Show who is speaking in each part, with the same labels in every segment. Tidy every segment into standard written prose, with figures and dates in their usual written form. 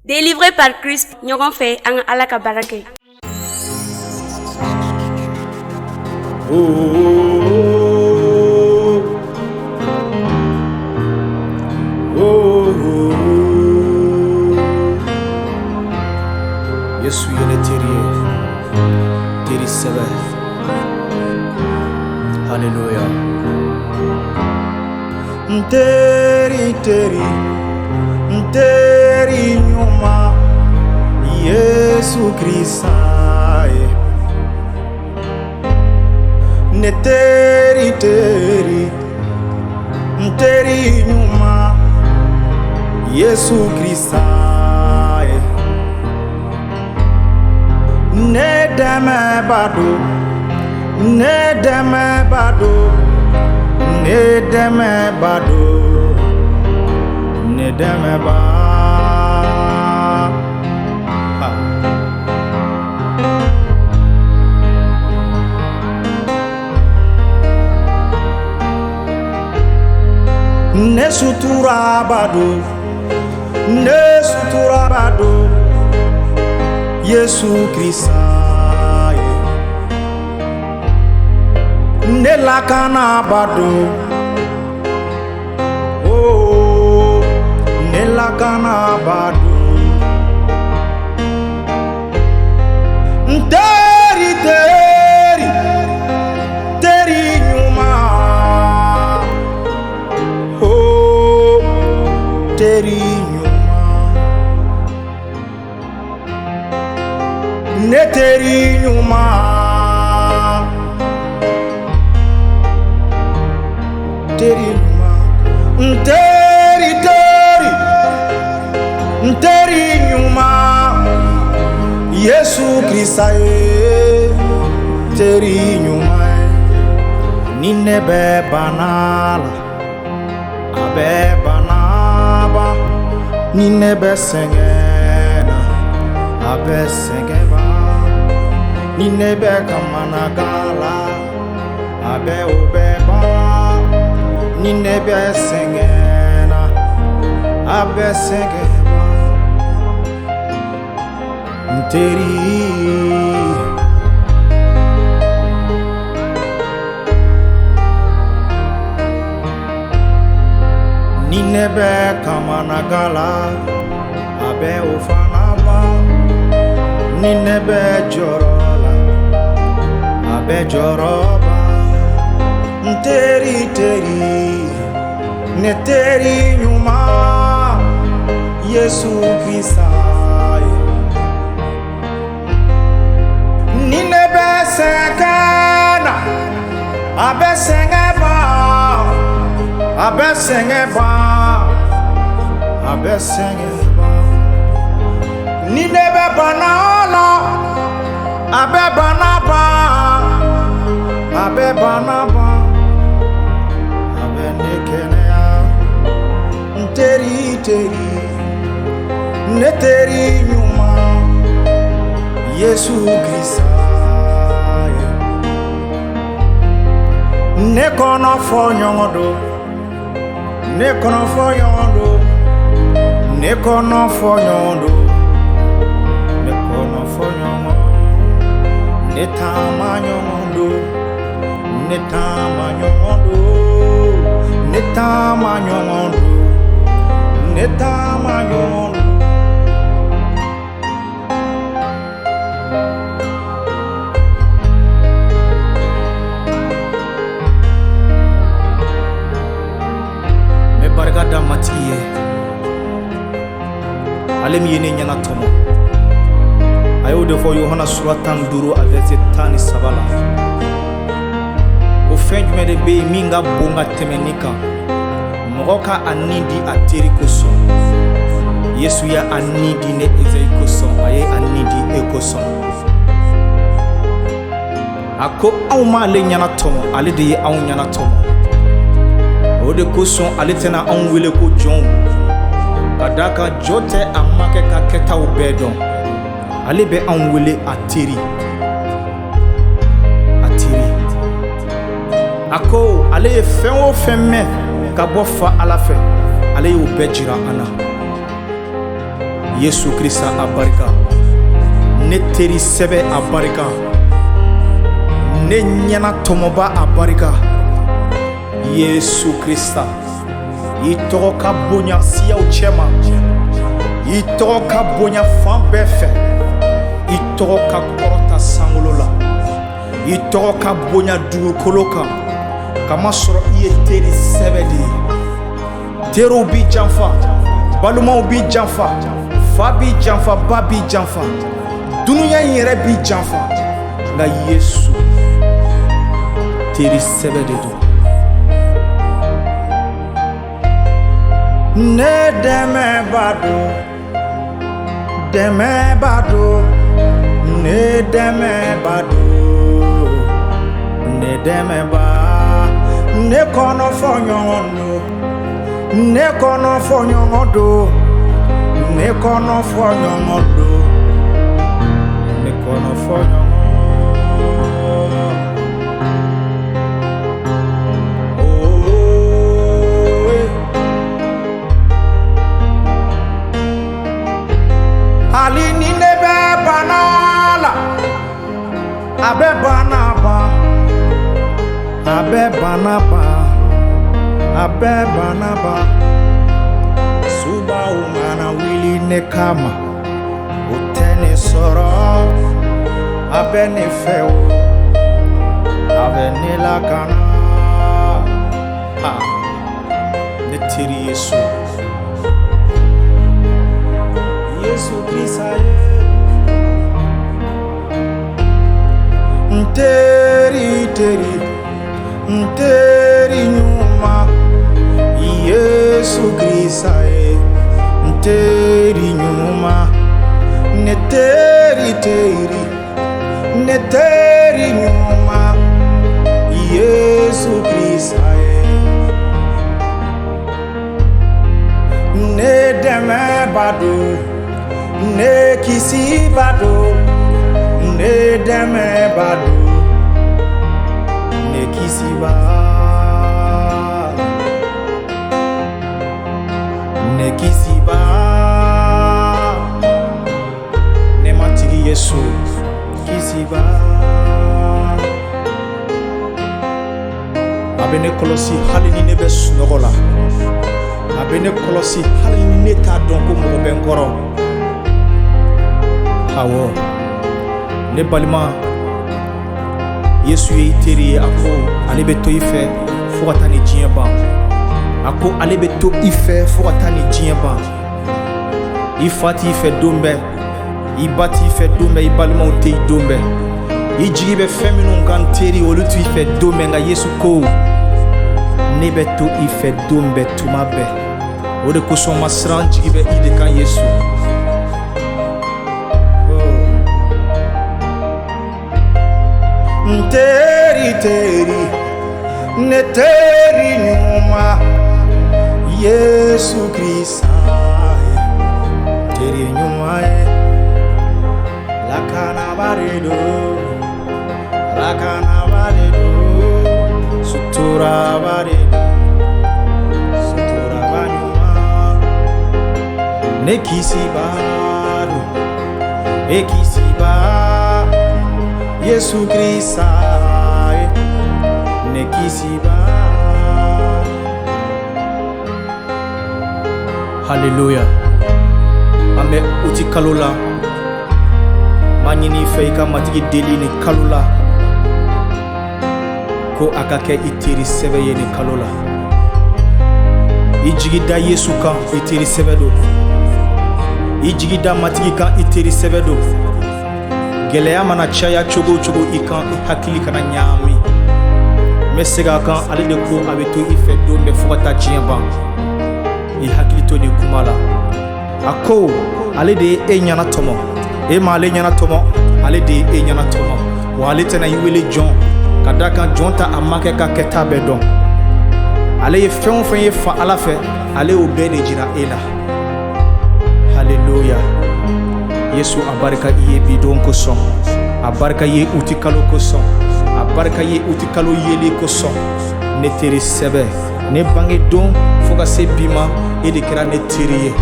Speaker 1: Délivré par Christ, ɲɔgɔn fɛ an ka Ala ka baara kɛ.
Speaker 2: Yesu yene teri sebe. Hallelujah. Teri nyuma Yesu Krista ne teri nyuma Yesu Krista ne deme bado ne sutura bado Yesu Krista ne lakana bado ne lakana bado teri nyuma teri nyuma ne teri nyuma teri nyuma teri nyuma Yesu Krista teri nyuma nine be banala abe banaba nine be sengena abe sengeba nine be kamanagala abe obeba nine be sengena abe sengeba teri nebe kamanagala abe ufanaba ninebe jorola abe joroba teri ne teri nyuma Yesu Krista ninebe sekana abe sengeba ni nebe banala abe banaba abe nekenea teri ne teri nyuma Yesu Krista ne kono fo nyongodo ne kono fo nyondo ne tama nyondo me bargada matiye alem yene nyana tomo ayo defo Yohana suratan duro avete tani sabala o fenj me de be minga bonga temenika moka anidi atiri koso Yesu ya anidi ne ezei koso aye anidi ekoso ako awma le nyana tomo ale de awu nyana tomo o de koso ale tena on wele ko jon kadaka jote amake ka keta ubedon ale be an wele atiri ako ale ye fɛn o fɛn mɛn ka bɔ fa Ala fɛ ale y'o bɛɛ jira an na Yesu Krista a barika, ne teri sɛbɛ a barika, ne ɲɛna tɔmɔba a barika. Yesu Krista, i tɔgɔ ka bonya siyaw cɛma, i tɔgɔ ka bonya fan bɛɛ fɛ, i tɔgɔ ka kɔrɔta sankolo la, i tɔgɔ ka bonya dugukolo kan, kamasɔrɔ i ye teri sɛbɛ de ye. Teriw b'i janfa, balimaw b'i janfa, fa b'i janfa, ba b'i janfa, dunuya in yɛrɛ b'i janfa, nka Yesu teri sɛbɛ de don. Ne dɛmɛba don, dɛmɛba don, ne dɛmɛba don, ne dɛmɛba, ne kɔnɔ fɔ ɲɔgɔn don, ne kɔnɔ fɔ ɲɔgɔn don, ne kɔnɔ fɔ ɲɔgɔn don, ne kɔnɔ fɔ ɲɔgɔn. Ali ni ne bɛ bana la, a bɛ bana ban, a bɛ bana ban, a bɛ bana ban. Subaw mana wili ne kama, o tɛ ne sɔrɔ, a bɛ ne fɛ o, a bɛ ne lakana. Ne teri Yesu, Yesu Krista ye. Nteri teri, nteri nyuma, Yesu Krista ye. Nteri nyuma, ne teri teri, ne teri nyuma, Yesu Krista ye. Ne dɛmɛ bado, ne kisi bado, ne dɛmɛ bado, ne kisi ba, ne kisi ba, ne matigi Yesu kisi ba. A bɛ ne kɔlɔsi hali ni ne bɛ sunɔgɔ la, a bɛ ne kɔlɔsi hali ni ne t'a dɔn ko mɔgɔ bɛ n kɔrɔ. Awɔ, ne balima, Yesu ye i teri ye. A ko ale bɛ to i fɛ fo ka taa ni diɲɛ ban. A ko ale bɛ to i fɛ fo ka taa ni diɲɛ ban. I fa t'i fɛ don bɛɛ, i ba t'i fɛ don bɛɛ, i balimaw tɛ i don bɛɛ. I jigi bɛ fɛn minnu kan teri, olu t'i fɛ don bɛɛ, nka Yesu ko ne bɛ to i fɛ don bɛɛ tuma bɛɛ. O de kosɔn ma siran, jigi bɛ i de kan Yesu. Nteri teri, ne teri nyuma, Yesu Krista ye. Teri nyuma ye. Lakana baredo, lakana baredo, sutura baredo, sutura banyuma. Ne kisi bado, e kisi ba, Yesu Krista ye. Ne kisi ba. Hallelujah. Ame uti kalo la, ma ɲini fɛ i ka matigi deli ni kalo la, ko a ka kɛ i teri sɛbɛ ye ni kalo la. I jigi da Yesu kan, i teri sɛbɛ do. I jigi da matigi kan, i teri sɛbɛ do. Gɛlɛya mana caya cogo o cogo i kan, i hakili kana ɲaami. N bɛ segin a kan, ale de ko a bɛ to i fɛ don bɛɛ fo ka taa diɲɛ ban. I hakili to nin kuma la. A ko ale de ye e ɲɛna tɔmɔ, e ma ale ɲɛna tɔmɔ, ale de ye e ɲɛna tɔmɔ. Wa ale tɛna i wele jɔn, ka da kan jɔn ta a ma kɛ ka kɛta bɛɛ dɔn. Ale ye fɛn o fɛn ye fa Ala fɛ, ale y'o bɛɛ de jira e la. Hallelujah. Yesu a barika i ye bi don kosɔn, a barika ye uti kalo kosɔn, a barika ye uti kalo yeli kosɔn. Ne teri sɛbɛ, ne bange don fo ka se bi ma, e de kɛra ne teri ye.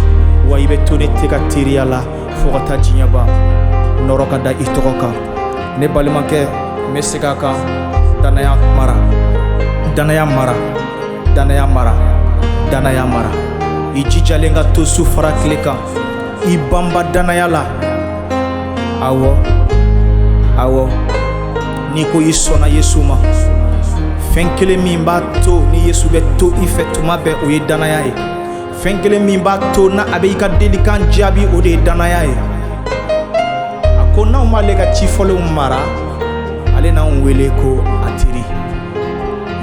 Speaker 2: wa i bɛ to ne tɛ ka teriya la fo ka taa diɲɛ ban nɔrɔ ka da i tɔgɔ kan ne balimakɛ n bɛ segin a kan danaya mara danaya mara danaya mara danaya mara i jijalen ka to su fara tile kan i banba danaya la awɔ awɔ n'i ko i sɔnna Yesu ma fɛn kelen min b'a to ni Yesu bɛ to i fɛ tuma bɛɛ o ye danaya ye fɛn kelen min b'a to na a bɛ i ka delikan jaabi o de ye danaya ye a ko n'anw m'ale ka cifɔlenw mara ale n'anw wele ko a teri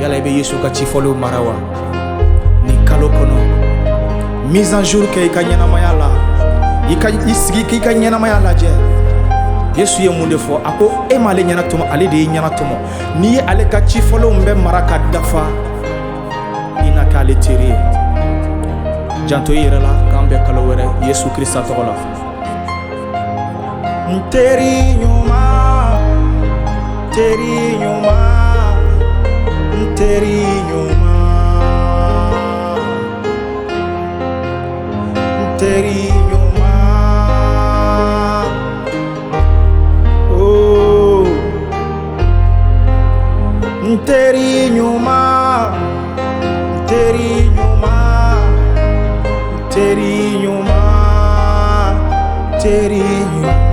Speaker 2: yala i bɛ Yesu ka cifɔlenw mara wa nin kalo kɔnɔ mise en jour kɛ i ka ɲɛnamaya la i sigi k'i ka ɲɛnamaya lajɛ Yesu ye mun de fɔ a ko e m'ale ɲɛna tɔmɔ ale de ye ɲɛna tɔmɔ n'i ye ale ka cifɔlenw bɛɛ mara ka dafa i na kɛ ale teri ye janto i yɛrɛ la k'an bɛn kalo wɛrɛ Yesu Krista tɔgɔ la n teri ɲuman teri ɲuman n teri ɲuman n teri teri ɲuman teri ɲuman teri ɲuman teri ɲuman